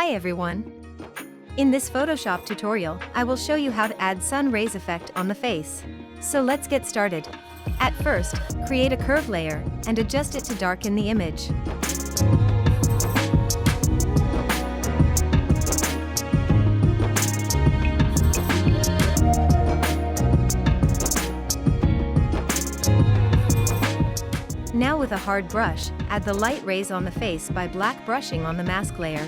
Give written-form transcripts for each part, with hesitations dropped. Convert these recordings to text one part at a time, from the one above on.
Hi everyone! In this Photoshop tutorial, I will show you how to add sun rays effect on the face. So let's get started. At first, create a curve layer, and adjust it to darken the image. Now with a hard brush, add the light rays on the face by black brushing on the mask layer.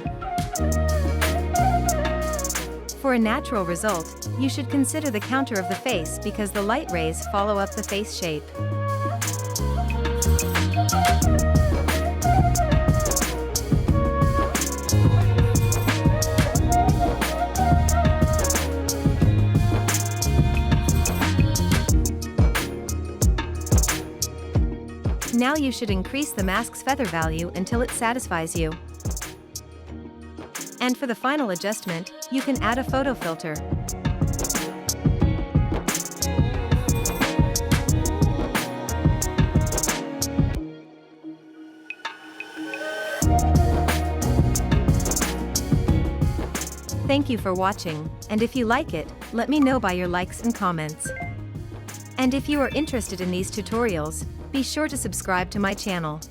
For a natural result, you should consider the counter of the face because the light rays follow up the face shape. Now you should increase the mask's feather value until it satisfies you. And for the final adjustment, you can add a photo filter. Thank you for watching, and if you like it, let me know by your likes and comments. And if you are interested in these tutorials, be sure to subscribe to my channel.